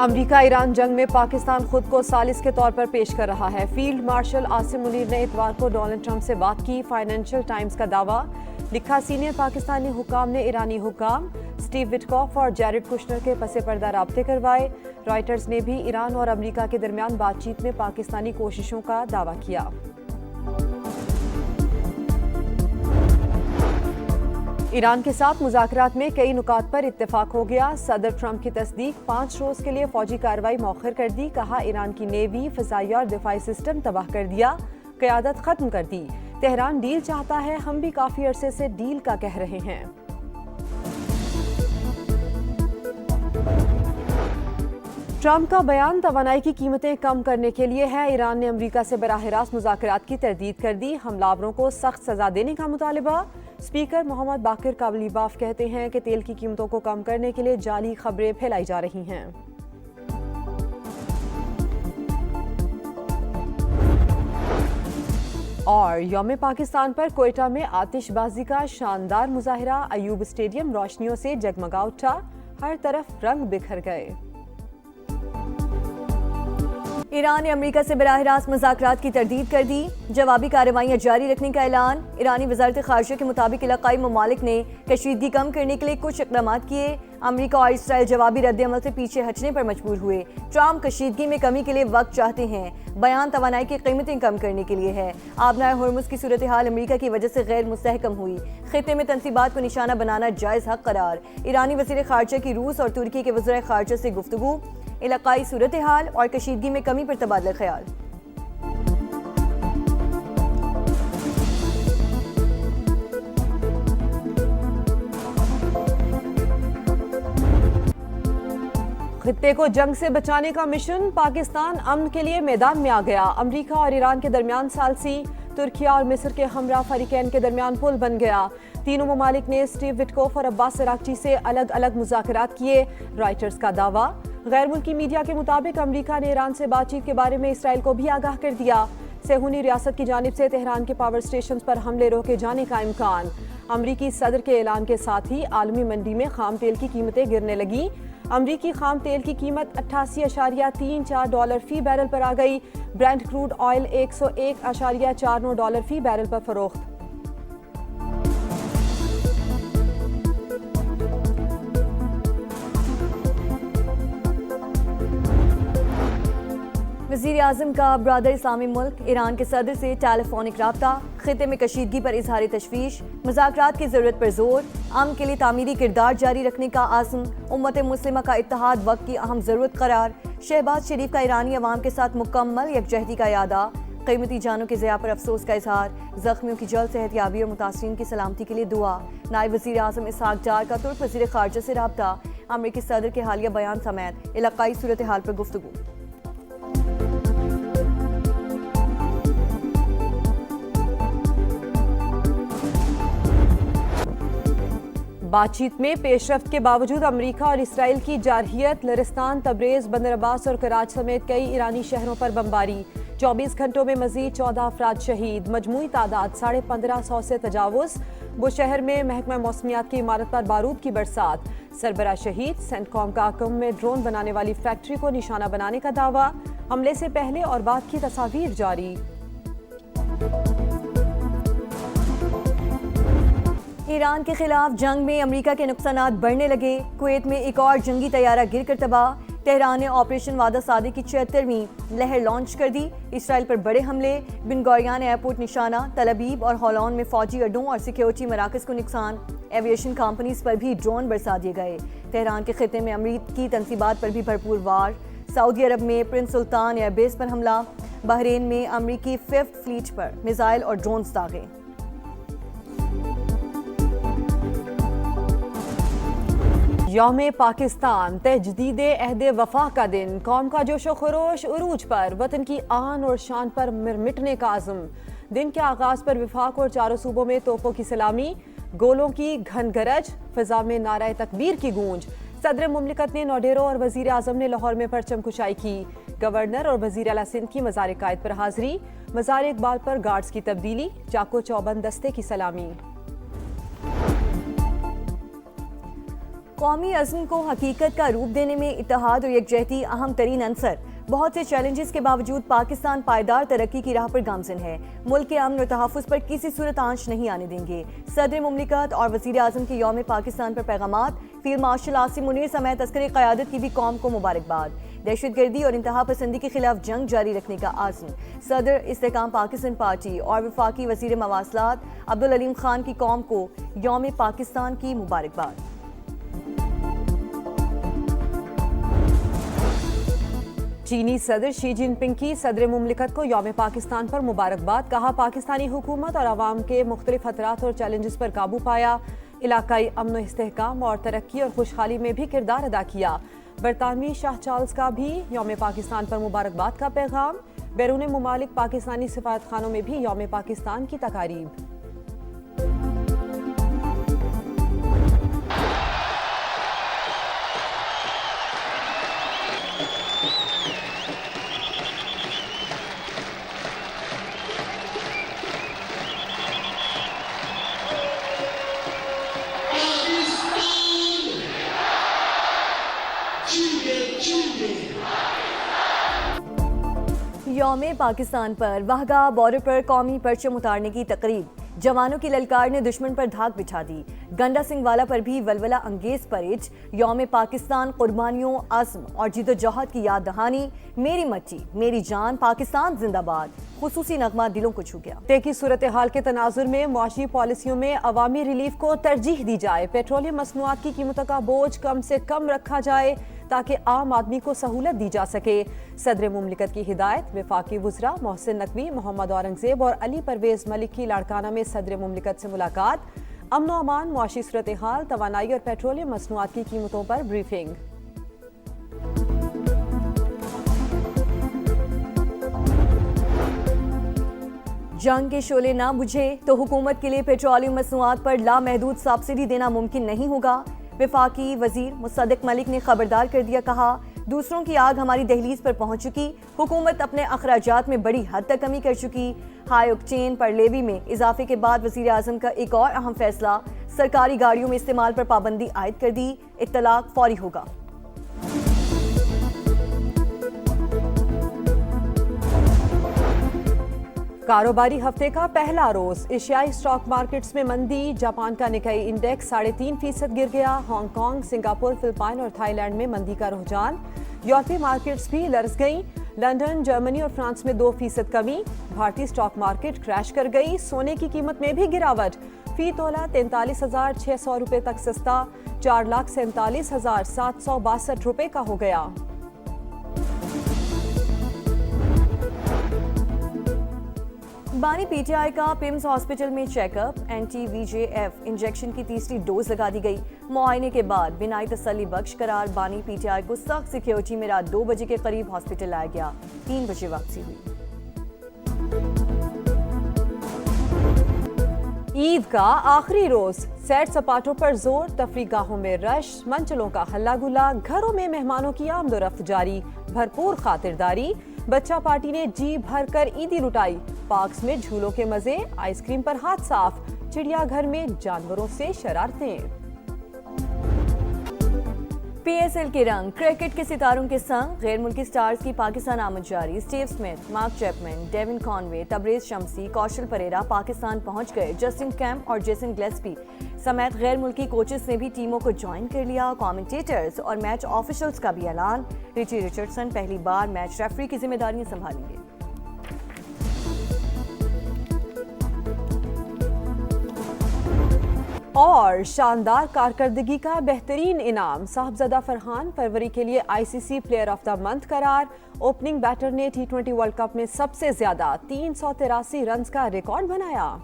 امریکہ ایران جنگ میں پاکستان خود کو ثالث کے طور پر پیش کر رہا ہے۔ فیلڈ مارشل عاصم منیر نے اتوار کو ڈونلڈ ٹرمپ سے بات کی۔ فائنینشل ٹائمز کا دعویٰ، لکھا سینئر پاکستانی حکام نے ایرانی حکام سٹیو وٹکوف اور جیرڈ کشنر کے پس پردہ رابطے کروائے۔ رائٹرز نے بھی ایران اور امریکہ کے درمیان بات چیت میں پاکستانی کوششوں کا دعویٰ کیا۔ ایران کے ساتھ مذاکرات میں کئی نکات پر اتفاق ہو گیا۔ صدر ٹرمپ کی تصدیق، 5 روز کے لیے فوجی کارروائی مؤخر کر دی۔ کہا ایران کی نیوی، فضائیہ اور دفاعی سسٹم تباہ کر دیا، قیادت ختم کر دی۔ تہران ڈیل چاہتا ہے، ہم بھی کافی عرصے سے ڈیل کا کہہ رہے ہیں۔ ٹرمپ کا بیان توانائی کی قیمتیں کم کرنے کے لیے ہے۔ ایران نے امریکہ سے براہ راست مذاکرات کی تردید کر دی۔ حملہ آوروں کو سخت سزا دینے کا مطالبہ۔ اسپیکر محمد باقر کابلیباف کہتے ہیں کہ تیل کی قیمتوں کو کم کرنے کے لیے جعلی خبریں پھیلائی جا رہی ہیں۔ اور یوم پاکستان پر کوئٹہ میں آتش بازی کا شاندار مظاہرہ، ایوب اسٹیڈیم روشنیوں سے جگمگا اٹھا، ہر طرف رنگ بکھر گئے۔ ایران نے امریکہ سے براہ راست مذاکرات کی تردید کر دی، جوابی کارروائیاں جاری رکھنے کا اعلان۔ ایرانی وزارت خارجہ کے مطابق علاقائی ممالک نے کشیدگی کم کرنے کے لیے کچھ اقدامات کیے۔ امریکہ اور اسرائیل جوابی رد عمل سے پیچھے ہٹنے پر مجبور ہوئے۔ ٹرمپ کشیدگی میں کمی کے لیے وقت چاہتے ہیں، بیان توانائی کی قیمتیں کم کرنے کے لیے ہے۔ آبنائے ہرمز کی صورتحال امریکہ کی وجہ سے غیر مستحکم ہوئی، خطے میں تنصیبات کو نشانہ بنانا جائز حق قرار۔ ایرانی وزیر خارجہ کی روس اور ترکی کے وزرائے خارجہ سے گفتگو، علاقائی صورتحال اور کشیدگی میں کمی پر تبادلہ خیال۔ خطے کو جنگ سے بچانے کا مشن، پاکستان امن کے لیے میدان میں آ گیا۔ امریکہ اور ایران کے درمیان ثالثی، ترکیہ اور مصر کے ہمراہ فریقین کے درمیان پل بن گیا۔ تینوں ممالک نے سٹیو وٹکوف اور عباس اراغچی سے الگ الگ مذاکرات کیے۔ رائٹرز کا دعویٰ، غیر ملکی میڈیا کے مطابق امریکہ نے ایران سے بات چیت کے بارے میں اسرائیل کو بھی آگاہ کر دیا۔ صہیونی ریاست کی جانب سے تہران کے پاور سٹیشنز پر حملے روکے جانے کا امکان۔ امریکی صدر کے اعلان کے ساتھ ہی عالمی منڈی میں خام تیل کی قیمتیں گرنے لگیں۔ امریکی خام تیل کی قیمت $88.34 فی بیرل پر آ گئی۔ برینٹ کروڈ آئل $101.49 فی بیرل پر فروخت۔ وزیر اعظم کا برادر اسلامی ملک ایران کے صدر سے ٹیلی فونک رابطہ، خطے میں کشیدگی پر اظہار تشویش، مذاکرات کی ضرورت پر زور، امن کے لیے تعمیری کردار جاری رکھنے کا عزم، امت مسلمہ کا اتحاد وقت کی اہم ضرورت قرار۔ شہباز شریف کا ایرانی عوام کے ساتھ مکمل یکجہتی کا اعادہ، قیمتی جانوں کے ضیاع پر افسوس کا اظہار، زخمیوں کی جلد صحت یابی اور متاثرین کی سلامتی کے لیے دعا۔ نائب وزیر اعظم اسحاق ڈار کا ترک وزیر خارجہ سے رابطہ، امریکی صدر کے حالیہ بیان سمیت علاقائی صورتحال پر گفتگو۔ بات چیت میں پیش رفت کے باوجود امریکہ اور اسرائیل کی جارحیت، لرستان، تبریز، بندر عباس اور کراچ سمیت کئی ایرانی شہروں پر بمباری۔ 24 گھنٹوں میں مزید 14 افراد شہید، مجموعی تعداد 1550 سے تجاوز۔ بوشہر میں محکمہ موسمیات کی عمارت پر بارود کی برسات، سربراہ شہید۔ سینٹ کام کا کم میں ڈرون بنانے والی فیکٹری کو نشانہ بنانے کا دعویٰ، حملے سے پہلے اور بعد کی تصاویر جاری۔ ایران کے خلاف جنگ میں امریکہ کے نقصانات بڑھنے لگے، کویت میں ایک اور جنگی طیارہ گر کر تباہ۔ تہران نے آپریشن وعدہ صادق کی 76ویں لہر لانچ کر دی۔ اسرائیل پر بڑے حملے، بن گوریان ایئرپورٹ نشانہ، تل ابیب اور ہولون میں فوجی اڈوں اور سیکیورٹی مراکز کو نقصان، ایویشن کمپنیز پر بھی ڈرون برسا دیے گئے۔ تہران کے خطے میں امریکی تنصیبات پر بھی بھرپور وار، سعودی عرب میں پرنس سلطان ایئر بیس پر حملہ، بحرین میں امریکی 5th فلیٹ پر میزائل اور ڈرونز داغے۔ یوم پاکستان، تجدید عہد وفا کا دن، قوم کا جوش و خروش عروج پر، وطن کی آن اور شان پر مٹنے کا عزم۔ دن کے آغاز پر وفاق اور چاروں صوبوں میں توپوں کی سلامی، گولوں کی گھن گرج، فضا میں نعرہ تکبیر کی گونج۔ صدر مملکت نے نوڈیرو اور وزیر اعظم نے لاہور میں پرچم کشائی کی۔ گورنر اور وزیر اعلیٰ سندھ کی مزار قائد پر حاضری، مزار اقبال پر گارڈز کی تبدیلی، چاکو چوبند دستے کی سلامی۔ قومی عزم کو حقیقت کا روپ دینے میں اتحاد اور یکجہتی اہم ترین عنصر. بہت سے چیلنجز کے باوجود پاکستان پائیدار ترقی کی راہ پر گامزن ہے. ملک کے امن اور تحفظ پر کسی صورت آنچ نہیں آنے دیں گے. صدر مملکت اور وزیر اعظم کے یوم پاکستان پر پیغامات. فیلڈ مارشل عاصم منیر سمیت عسکری قیادت کی بھی قوم کو مبارکباد. دہشت گردی اور انتہا پسندی کے خلاف جنگ جاری رکھنے کا عزم. صدر استحکام پاکستان پارٹی اور وفاقی وزیر مواصلات عبدالعلیم خان کی قوم کو یوم پاکستان کی مبارکباد. چینی صدر شی جن پنگ کی صدر مملکت کو یوم پاکستان پر مبارکباد. کہا پاکستانی حکومت اور عوام کے مختلف خطرات اور چیلنجز پر قابو پایا. علاقائی امن و استحکام اور ترقی اور خوشحالی میں بھی کردار ادا کیا. برطانوی شاہ چارلز کا بھی یوم پاکستان پر مبارکباد کا پیغام. بیرون ممالک پاکستانی سفارت خانوں میں بھی یوم پاکستان کی تقاریب. یوم پاکستان پر واہگہ بارڈر پر قومی پرچم اتارنے کی تقریب. جوانوں کی للکار نے دشمن پر دھاک بچھا دی. گنڈا سنگھ والا پر بھی ولولہ انگیز پریڈ. یوم پاکستان قربانیوں عزم اور جد و جہد کی یاد دہانی. میری مٹی میری جان پاکستان زندہ باد. خصوصی نغمہ دلوں کو چھو گیا. طے کی صورتحال کے تناظر میں معاشی پالیسیوں میں عوامی ریلیف کو ترجیح دی جائے. پیٹرولیم مصنوعات کی قیمتوں کا بوجھ کم سے کم رکھا جائے تاکہ عام آدمی کو سہولت دی جا سکے. صدر مملکت کی ہدایت. وفاقی وزراء محسن نقوی محمد اورنگزیب اور علی پرویز ملک کی لاڑکانہ میں صدر مملکت سے ملاقات. امن و امان معاشی صورتحال توانائی اور پیٹرولیم مصنوعات کی قیمتوں پر بریفنگ. جنگ کے شعلے نہ بجھے تو حکومت کے لیے پیٹرولیم مصنوعات پر لامحدود سبسڈی دینا ممکن نہیں ہوگا. وفاقی وزیر مصدق ملک نے خبردار کر دیا. کہا دوسروں کی آگ ہماری دہلیز پر پہنچ چکی. حکومت اپنے اخراجات میں بڑی حد تک کمی کر چکی. ہائی اوکٹین پر لیوی میں اضافے کے بعد وزیر اعظم کا ایک اور اہم فیصلہ. سرکاری گاڑیوں میں استعمال پر پابندی عائد کر دی. اطلاق فوری ہوگا. کاروباری ہفتے کا پہلا روز. ایشیائی اسٹاک مارکیٹس میں مندی. جاپان کا نکئی انڈیکس 3.5% گر گیا. ہانگ کانگ، سنگاپور، فلپائن اور تھائی لینڈ میں مندی کا رجحان. یورپی مارکیٹس بھی لرز گئیں. لندن، جرمنی اور فرانس میں 2% کمی. بھارتی اسٹاک مارکیٹ کریش کر گئی. سونے کی قیمت میں بھی گراوٹ. فی تولہ 43,600 روپے تک سستا. 4,47,762 روپے کا ہو گیا. بانی پی ٹی آئی کا پیمز ہاسپٹل میں چیک اپ. اینٹی وی جے ایف انجیکشن کی تیسری ڈوز لگا دی گئی. معائنے کے بعد بنائی تسلی بخش قرار بانی پی ٹی آئی کو سخت سیکیورٹی میں رات 2 بجے کے قریب ہاسپٹل لایا گیا. 3 بجے واپسی ہوئی. عید کا آخری روز. سیر سپاٹوں پر زور. تفریح گاہوں میں رش. منچلوں کا ہلا گلا. گھروں میں مہمانوں کی آمد و رفت جاری. بھرپور خاطرداری. بچہ پارٹی نے جی بھر کر عیدی لٹائی. پارکس میں جھولوں کے مزے. آئس کریم پر ہاتھ صاف. چڑیا گھر میں جانوروں سے شرارتیں. پی ایس ایل کے رنگ. کرکٹ کے ستاروں کے سنگ غیر ملکی سٹارز کی پاکستان آمد جاری. اسٹیو سمتھ، مارک چیپمن، ڈیون کانوے، تبریز شمسی، کوشل پریرا پاکستان پہنچ گئے. جسٹن کیمپ اور جیسن گلیسپی سمیت غیر ملکی کوچز نے بھی ٹیموں کو جوائن کر لیا. کامنٹیٹرز اور میچ آفیشلز کا بھی اعلان. ریچی رچرڈسن پہلی بار میچ ریفری کی ذمہ داریاں سنبھالیں گے. اور شاندار کارکردگی کا بہترین انعام. صاحبزادہ فرحان فروری کے لیے آئی سی C player of the month قرار. اوپننگ بیٹر نے T20 ورلڈ کپ میں سب سے زیادہ 383 رنز کا ریکارڈ بنایا.